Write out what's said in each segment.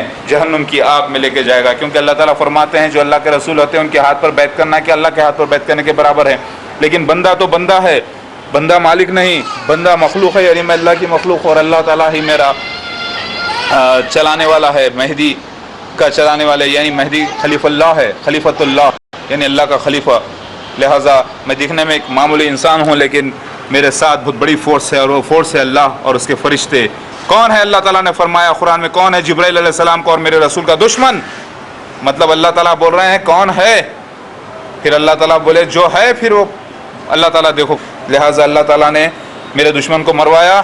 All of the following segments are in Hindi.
उन्हें जहन्नुम की आग में लेके जाएगा। क्योंकि अल्लाह ताला फरमाते हैं जो अल्लाह के रसूल होते हैं उनके हाथ पर बैत करना कि अल्लाह के हाथ पर बैत करने के बराबर है। लेकिन बंदा तो बंदा है, बंदा मालिक नहीं, बंदा मखलूक है, यानी मैं अल्लाह की मखलूक और अल्लाह ताला ही मेरा चलाने वाला है, मेहदी का चलाने वाला, यानी मेहदी खलीफुल्लाह है, खलीफतुल्लाह यानी अल्लाह का खलीफा। लिहाजा मैं दिखने में एक मामूली इंसान हूँ, लेकिन मेरे साथ बहुत बड़ी फोर्स है और वो फोर्स है अल्लाह और उसके फरिश्ते। कौन है? अल्लाह ताला ने फरमाया कुरान में, कौन है जिब्राइल अलैहिस्सलाम को और मेरे रसूल का दुश्मन? मतलब अल्लाह ताला बोल रहे हैं कौन है, फिर अल्लाह ताला बोले जो है, फिर वो अल्लाह ताला देखो। लिहाजा अल्लाह ताला ने मेरे दुश्मन को मरवाया,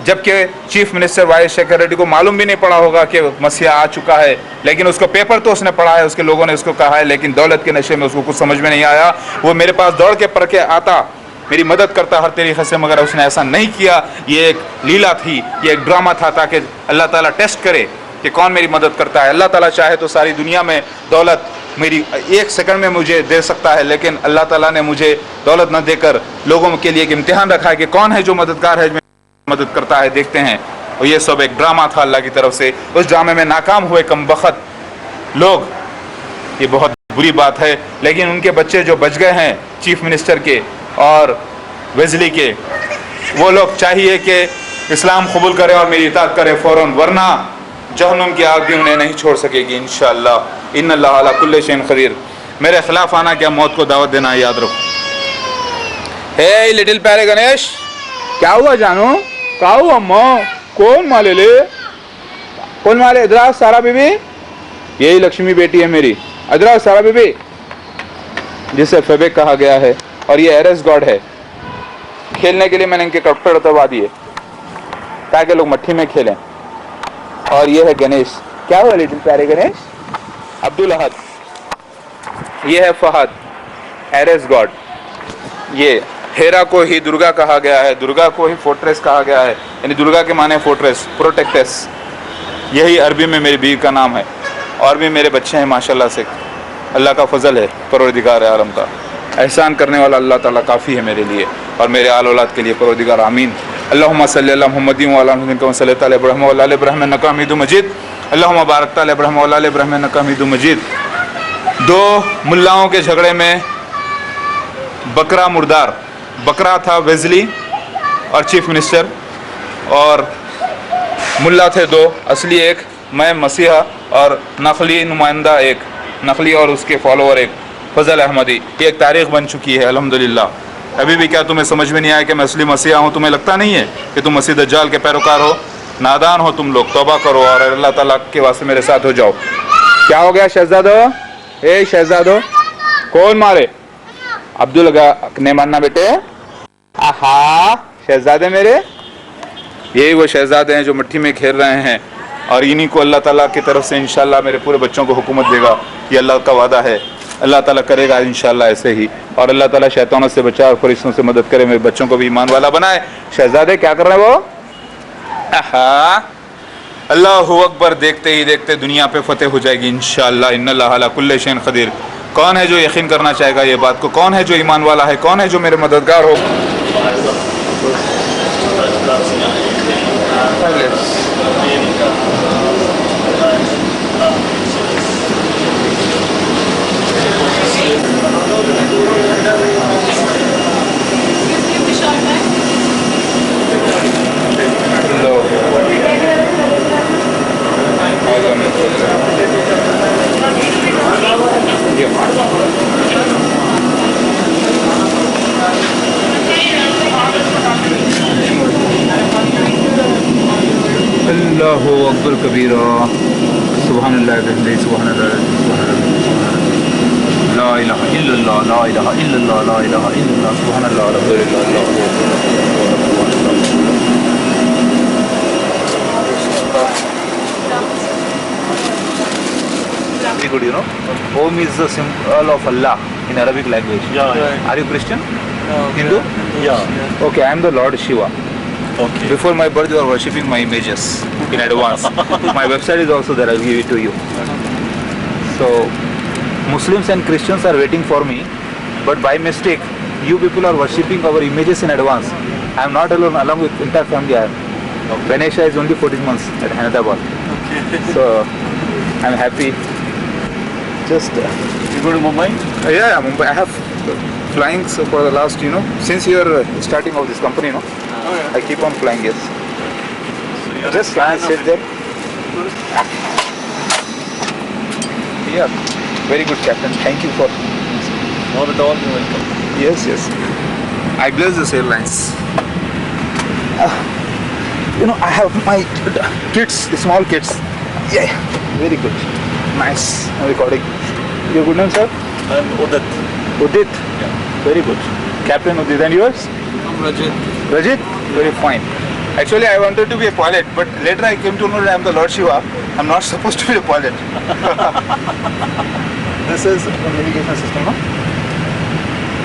जबकि chief minister Y Shekhar Reddy को मालूम भी नहीं पड़ा होगा कि मसीहा आ चुका है, लेकिन उसको पेपर तो उसने पढ़ा है, उसके लोगों ने उसको कहा है, लेकिन दौलत के नशे में उसको कुछ समझ में नहीं आया। वो मेरे पास दौड़ के पढ़ के आता, मेरी मदद करता हर तरीके से, मगर उसने ऐसा नहीं किया। ये एक लीला थी, ये एक ड्रामा था, ताकि अल्लाह ताला टेस्ट करे कि कौन मेरी मदद करता है। अल्लाह ताला चाहे तो सारी दुनिया में दौलत मेरी एक सेकंड में मुझे दे सकता है, लेकिन अल्लाह ताला ने मुझे दौलत न देकर लोगों के लिए एक इम्तिहान रखा है कि कौन है जो मददगार है, मदद करता है, देखते हैं। और ये सब एक ड्रामा था अल्लाह की तरफ से। उस ड्रामे में नाकाम हुए कमबख्त लोग, ये बहुत बुरी बात है। लेकिन उनके बच्चे जो बच गए हैं चीफ मिनिस्टर के और वेजली के, वो लोग चाहिए कि इस्लाम कबूल करें और मेरी इताअत करें फ़ौरन, वरना जहन्नुम की आग भी उन्हें नहीं छोड़ सकेगी इंशाअल्लाह। इन्नल्लाह अला कुल्लि शैइन क़दीर। मेरे खिलाफ आना क्या मौत को दावत देना, याद रखो। हे लिटिल प्यारे गणेश, क्या हुआ जानू? क्या हुआ अम्मा? कौन माले ले? कौन माले? इधर सारा बीबी, यही लक्ष्मी बेटी है मेरी। इधर सारा बीबी, जिसे फेबेक कहा गया है, और ये एरेस गॉड है। खेलने के लिए मैंने इनके कपड़े उतरवा दिए ताकि लोग मट्ठी में खेलें। और ये है गणेश। क्या हुआ लिटिल प्यारे गणेश? अब्दुल अहद, ये है फहद, एरेस गॉड। ये हेरा को ही दुर्गा कहा गया है, दुर्गा को ही फोर्ट्रेस कहा गया है, यानी दुर्गा के माने फोर्ट्रेस, प्रोटेक्टेस। यही अरबी में मेरी बीवी का नाम है। और भी मेरे बच्चे हैं माशाल्लाह से, अल्लाह का फजल है, परवरदिगार आलम का एहसान करने वाला अल्लाह ताला काफ़ी है मेरे लिए और मेरे आल औलाद के लिए, परवरदिगार आमीन। अल्लाहुम्मा सल्ली अला मुहम्मदिन व अला मुहम्मदिन कमा सल्लैता अला इब्राहीम व अला आलि इब्राहीम इन्नका हमीदुम मजीद। अल्लाहुम्मा बारिक अला इब्राहीम व अला आलि इब्राहीम इन्नका हमीदुम मजीद। दो मुल्लाओं के झगड़े में बकरा मुर्दार, बकरा था वेजली और चीफ मिनिस्टर, और मुल्ला थे दो, असली एक, मैं मसीहा, और नकली नुमाइंदा एक, नकली और उसके फॉलोअर एक, फजल अहमदी। ये एक तारीख बन चुकी है अल्हम्दुलिल्लाह। अभी भी क्या तुम्हें समझ में नहीं आया कि मैं असली मसीहा हूँ? तुम्हें लगता नहीं है कि तुम मसीह दज्जाल के पैरोकार हो? नादान हो तुम लोग, तौबा करो और अल्लाह ताला के वास्ते मेरे साथ हो जाओ। क्या हो गया शहजादो? ए शहजादो, कौन मारे? अब्दुल ने मानना बेटे। आहा शहजादे मेरे, यही वो शहजादे हैं जो मिट्टी में खेल रहे हैं, और इन्हीं को अल्लाह ताला की तरफ से इंशाल्लाह मेरे पूरे बच्चों को हुकूमत देगा। ये अल्लाह का वादा है, अल्लाह ताला करेगा इंशाल्लाह ऐसे ही। और अल्लाह ताला शैतानों से बचाए और फरिश्तों से मदद करे, मेरे बच्चों को भी ईमान वाला बनाए। शहजादे क्या कर रहे हैं वो? आहा अल्लाहु अकबर। देखते ही देखते दुनिया पे फतेह हो जाएगी इंशाअल्लाह। इन्नल्लाह अला कुल्लि शैइन क़दीर। कौन है जो यकीन करना चाहेगा ये बात को? कौन है जो ईमान वाला है? कौन है जो मेरे मददगार हो? अल्लाहु अकबर कबीरा, सुब्हानल्लाह बिहम्दिही, सुब्हानल्लाह, ला इलाहा इल्लल्लाह, ला इलाहा इल्लल्लाह, ला इलाहा इल्लल्लाह, सुब्हानल्लाह, अल्हम्दुलिल्लाह। Very good, you know. Om is the symbol of Allah in Arabic language. Yeah. Are you Christian? No. Hindu? Yeah. Okay, I am the Lord Shiva. Okay. Before my birth, you are worshipping my images in advance. My website is also there. I'll give it to you. So, Muslims and Christians are waiting for me, but by mistake, you people are worshipping our images in advance. I am not alone. Along with entire family, I am. Ganesha is only 14 months at Ahmedabad. Okay. So I'm happy. Just You go to Mumbai? yeah, Mumbai. I have flying so for the last, since you're starting of this company, I keep on flying. Yes. So you're Just a can I fan sit of there? Yeah. Very good, Captain. Thank you for. Not at all, you're welcome. Yes, yes. I bless this airlines. I have my kids, the small kids. Yeah, very good. Nice. I'm recording. Your good name, sir? I'm Udit. Udit. Very good. Captain Udit. And yours? I'm Rajit. Rajit? Very fine. Actually, I wanted to be a pilot, but later I came to know that I'm the Lord Shiva. I'm not supposed to be a pilot. This is a navigation system, no?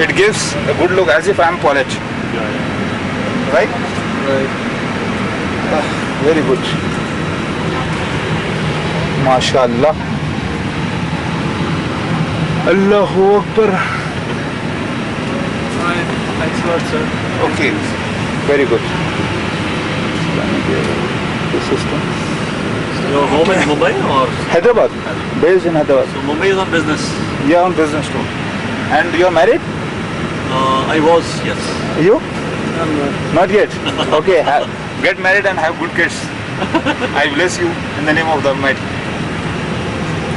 It gives a good look as if I'm pilot. Right? Right. Very good. MashaAllah. Allahu Akbar. Right. Thanks a lot, sir. Okay. Very good. The system. Your home in Mumbai or? Hyderabad. Based in Hyderabad. So Mumbai is on business. Yeah, on business too. And you're married? I was, yes. You? Not yet. Okay. Get married and have good kids. I bless you in the name of the Almighty.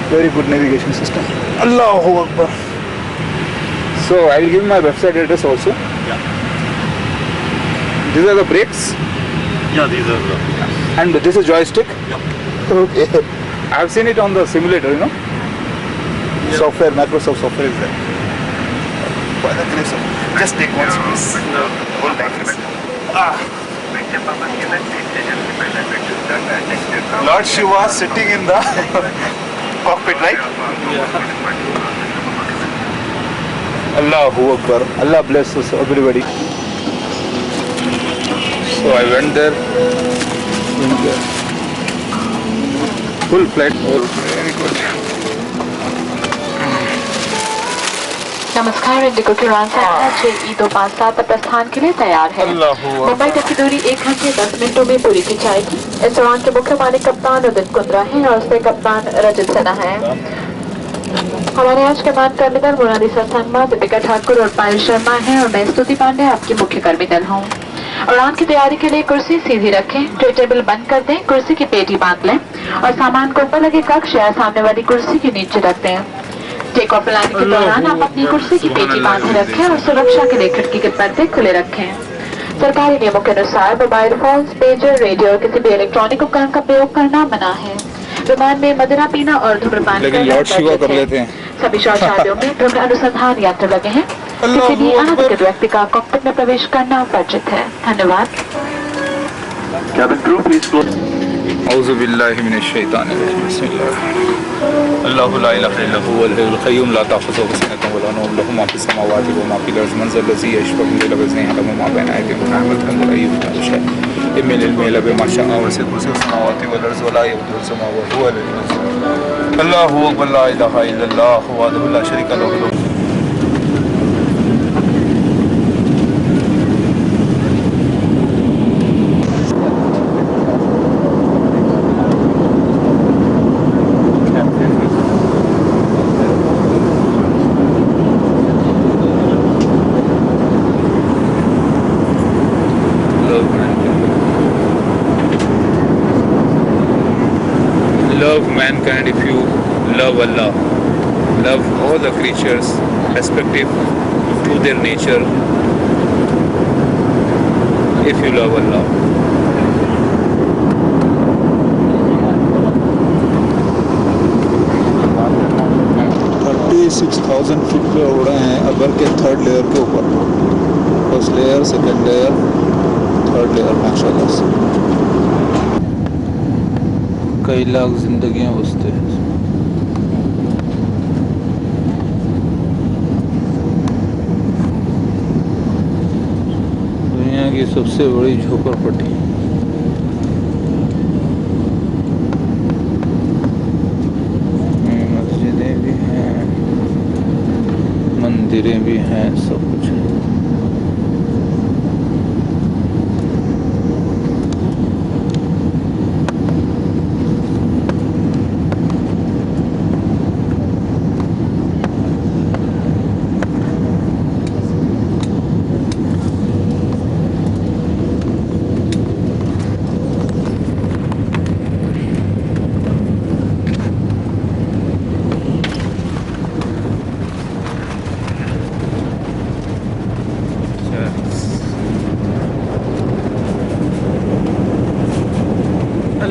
Very good navigation system. Allahu Akbar. So I will give my website address also. Yeah. These are the brakes Yeah, these are the. and this is joystick. Yeah. Okay. I have seen it on the simulator, Yeah. Software, Microsoft software is there. By the grace of just take one space. Hold back. Lord Shiva sitting in the cockpit, right? Allahu Akbar. Allah bless us, everybody. So I went there in the full flight mode. Very good. नमस्कार, इंडिगो की उड़ान संख्या JE257 प्रस्थान के लिए तैयार है। मुंबई तक की दूरी 1 घंटे 10 मिनटों में पूरी की जाएगी। इस उड़ान के मुख्य मालिक कप्तान उदित कुंद्रा हैं और उसके कप्तान रजत सिन्हा हैं। हमारे आज के मान कर्मीदल मोनालिसा शर्मा, दीपिका ठाकुर और पायल शर्मा हैं और मैं स्तुति पांडे आपकी मुख्य कर्मीदल हूँ। उड़ान की तैयारी के लिए कुर्सी सीधी रखें, ट्रे टेबल बंद कर दें, कुर्सी की पेटी बांध लें और सामान को ऊपर लगे कक्ष या सामने वाली कुर्सी के नीचे रख दें। टेक ऑफ लाने के दौरान आप अपनी कुर्सी की पेटी बांधे रखें और सुरक्षा के लिए खिड़की के पर्दे खुले रखें। सरकारी नियमों के अनुसार मोबाइल फोन, पेजर, रेडियो और किसी भी इलेक्ट्रॉनिक उपकरण का प्रयोग करना मना है। विमान में मदिरा पीना और धूम्रपान करना वर्जित है। सभी शौचालयों में धूम्र अनुसंधान यंत्र लगे हैं। किसी भी अनाधिकृत व्यक्ति का कॉकपिट में प्रवेश करना वर्जित है। धन्यवाद। औज़ु बिल्लाहि मिनश शैतानिर रजीम। बिस्मिल्लाह। अल्लाहु ला इलाहा इल्ला हुवल हय्युल क़य्यूम ला ताख़ुज़ुहु सिनतुन व ला नौम लहु मा फ़िस समावाति व मा फ़िल अर्ज़ि मन ज़ल लज़ी यशफ़अु इंदहु इल्ला यअलमु मा बैना अयदीहिम व मा ख़ल्फ़हum व ला युहीतूना बिशै'इन मिन इल्मिही इल्ला बिमा शाअ व वसि'a कुर्सियुहु समावाति वल अर्ज़ व ला यऊदुहु हिफ़्ज़ुहुमा व हुवल अलीयुल अज़ीम। अल्लाहु अकबर ला इलाहा इल्लल्लाह वहदहु ला शरीका लहु। Love mankind if you love Allah. Love all the creatures, respective to their nature, if you love Allah. 36,000 feet पे उड़े हैं अबर के थर्ड लेयर के ऊपर। First layer, second layer, third layer माशाल्लाह से। कई लाख जिंदगियां बसते हैं। दुनिया की सबसे बड़ी झोपड़पट्टी। मस्जिदें भी हैं, मंदिरें भी हैं, सब कुछ है।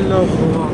अल्लाह